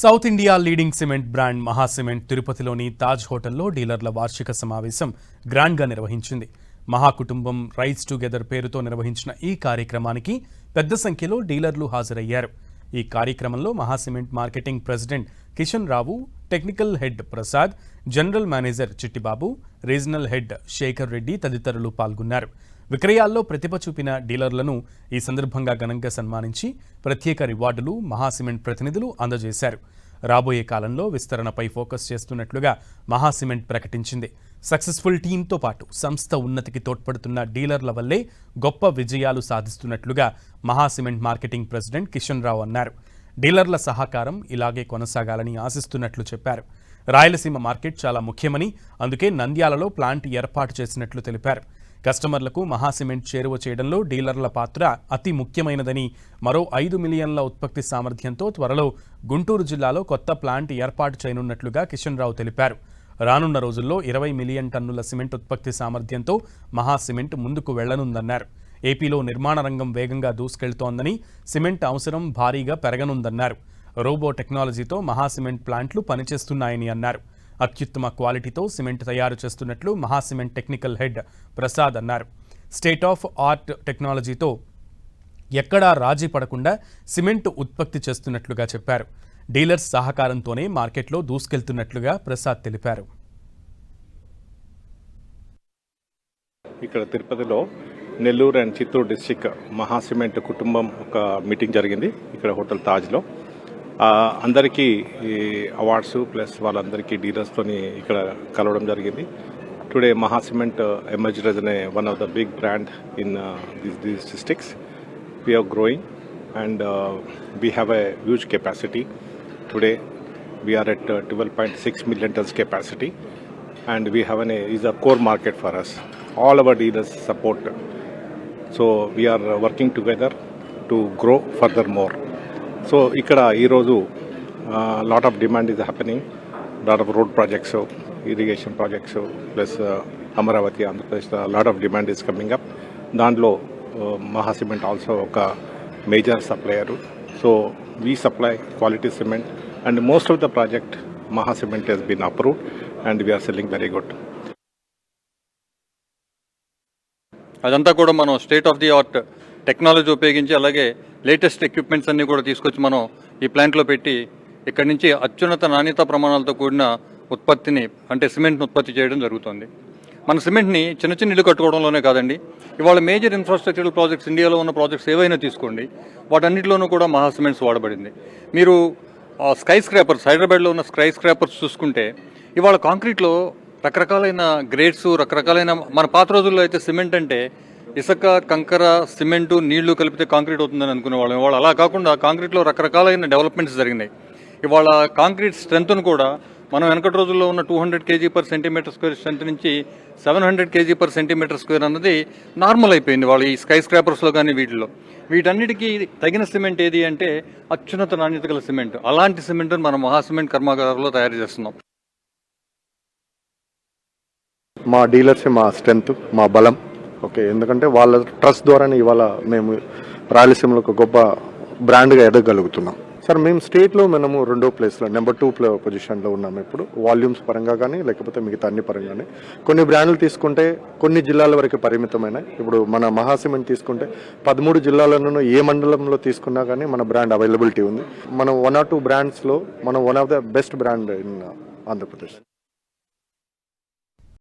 South India leading cement brand Maha cement తిరుపతిలోని తాజ్ హోటల్లో డీలర్ల వార్షిక సమావేశం గ్రాండ్గా నిర్వహించింది. మహాకుటుంబం రైజ్ టుగెదర్ పేరుతో నిర్వహించిన ఈ కార్యక్రమానికి పెద్ద సంఖ్యలో డీలర్లు హాజరయ్యారు. ఈ కార్యక్రమంలో Maha cement marketing president Kishan Rao, technical head Prasad, general manager Chittibabu, regional head Sekhar Reddy తదితరులు పాల్గొన్నారు. విక్రయాల్లో ప్రతిభ చూపిన డీలర్లను ఈ సందర్భంగా ఘనంగా సన్మానించి ప్రత్యేక రివార్డులు మహాసిమెంట్ ప్రతినిధులు అందజేశారు. రాబోయే కాలంలో విస్తరణపై ఫోకస్ చేస్తున్నట్లుగా మహాసిమెంట్ ప్రకటించింది. సక్సెస్ఫుల్ టీంతో పాటు సంస్థ ఉన్నతికి తోడ్పడుతున్న డీలర్ల వల్లే గొప్ప విజయాలు సాధిస్తున్నట్లుగా మహాసిమెంట్ మార్కెటింగ్ ప్రెసిడెంట్ కిషన్ రావు అన్నారు. డీలర్ల సహకారం ఇలాగే కొనసాగాలని ఆశిస్తున్నట్లు చెప్పారు. రాయలసీమ మార్కెట్ చాలా ముఖ్యమని, అందుకే నంద్యాలలో ప్లాంట్ ఏర్పాటు చేసినట్లు తెలిపారు. కస్టమర్లకు మహాసిమెంట్ చేరువ చేయడంలో డీలర్ల పాత్ర అతి ముఖ్యమైనదని, మరో 5 మిలియన్ల ఉత్పత్తి సామర్థ్యంతో త్వరలో గుంటూరు జిల్లాలో కొత్త ప్లాంట్ ఏర్పాటు చేయనున్నట్లుగా కిషన్ రావు తెలిపారు. రానున్న రోజుల్లో 20 మిలియన్ టన్నుల సిమెంట్ ఉత్పత్తి సామర్థ్యంతో మహాసిమెంట్ ముందుకు వెళ్లనుందన్నారు. ఏపీలో నిర్మాణ రంగం వేగంగా దూసుకెళ్తోందని, సిమెంట్ అవసరం భారీగా పెరగనుందన్నారు. రోబో టెక్నాలజీతో మహాసిమెంట్ ప్లాంట్లు పనిచేస్తున్నాయని అన్నారు. అత్యుత్తమ క్వాలిటీతో సిమెంట్ తయారు చేస్తున్నట్లు మహాసిమెంట్ టెక్నికల్ హెడ్ ప్రసాద్ అన్నారు. స్టేట్ ఆఫ్ ఆర్ట్ టెక్నాలజీతో ఎక్కడా రాజీ పడకుండా సిమెంట్ ఉత్పత్తి చేస్తున్నట్లుగా చెప్పారు. డీలర్స్ సహకారంతోనే మార్కెట్లో దూసుకెళ్తున్నట్లుగా ప్రసాద్ తెలిపారు. ఇక్కడ తిరుపతిలో నెల్లూరు అండ్ చిత్తూరు డిస్టిక్ మహాసిమెంట్ కుటుంబం ఒక మీటింగ్ జరిగింది ఇక్కడ హోటల్ తాజ్లో. అందరికీ అవార్డ్స్ ప్లస్ వాళ్ళందరికీ డీలర్స్తోని ఇక్కడ కలవడం జరిగింది. Today Maha cement emerged as one of the big brand in these districts. We are growing and we have a huge capacity. Today we are at 12.6 million tons capacity and we have is a core market for us. All our dealers support. So we are working together to grow furthermore. So ఇక్కడ ఈరోజు lot of demand is happening. Lot of road projects, irrigation projects plus Amaravati Andhra Pradesh lot of demand is coming up. దాంట్లో Maha cement also ఒక major supplier. So we supply quality cement and most of the project Maha cement has been approved and we are selling very good. అదంతా కూడా మనం state of the art technology ఉపయోగించి అలాగే latest equipments అన్నీ కూడా తీసుకొచ్చి మనం ఈ ప్లాంట్లో పెట్టి ఇక్కడి నుంచి అత్యున్నత నాణ్యతా ప్రమాణాలతో కూడిన ఉత్పత్తిని అంటే సిమెంట్ని ఉత్పత్తి చేయడం జరుగుతుంది. మన సిమెంట్ని చిన్న చిన్న ఇల్లు కట్టుకోవడంలోనే కాదండి, ఇవాళ మేజర్ ఇన్ఫ్రాస్ట్రక్చరల్ ప్రాజెక్ట్స్ ఇండియాలో ఉన్న ప్రాజెక్ట్స్ ఏవైనా తీసుకోండి, వాటన్నిటిలోనూ కూడా మహాసిమెంట్స్ వాడబడింది. మీరు స్కై స్క్రాపర్స్, హైదరాబాద్లో ఉన్న స్కై స్క్రాపర్స్ చూసుకుంటే ఇవాళ కాంక్రీట్లో రకరకాలైన గ్రేడ్స్, రకరకాలైన మన పాత రోజుల్లో అయితే సిమెంట్ అంటే ఇసుక, కంకర, సిమెంటు, నీళ్లు కలిపితే కాంక్రీట్ అవుతుందని అనుకునేవాళ్ళం. ఇవాళ అలా కాకుండా కాంక్రీట్లో రకరకాలైన డెవలప్మెంట్స్ జరిగినాయి. ఇవాళ కాంక్రీట్ స్ట్రెంత్ను కూడా మనం వెనకటి రోజుల్లో ఉన్న 200 kg/cm² స్ట్రెంత్ నుంచి 700 kg/cm² అన్నది నార్మల్ అయిపోయింది వాళ్ళ ఈ స్కై స్క్రాపర్స్లో కానీ వీటిలో. వీటన్నిటికీ తగిన సిమెంట్ ఏది అంటే అత్యున్నత నాణ్యత గల సిమెంట్. అలాంటి సిమెంట్ను మనం మహాసిమెంట్ కర్మాగారంలో తయారు చేస్తున్నాం. మా డీలర్స్ మా స్ట్రెంత్, మా బలం. ఓకే, ఎందుకంటే వాళ్ళ ట్రస్ట్ ద్వారానే ఇవాళ మేము రాయలసీమలో ఒక గొప్ప బ్రాండ్గా ఎదగలుగుతున్నాం. సార్ మేము స్టేట్లో మనము 2వ ప్లేస్లో నెంబర్ 2 పొజిషన్లో ఉన్నాము. ఇప్పుడు వాల్యూమ్స్ పరంగా కానీ లేకపోతే మిగతా అన్ని పరంగానే. కొన్ని బ్రాండ్లు తీసుకుంటే కొన్ని జిల్లాల వరకు పరిమితమైన, ఇప్పుడు మన మహాసిమెంట్ తీసుకుంటే 13 జిల్లాలను ఏ మండలంలో తీసుకున్నా కానీ మన బ్రాండ్ అవైలబిలిటీ ఉంది. మనం 1 or 2 బ్రాండ్స్లో మనం one of the best brand in Andhra Pradesh.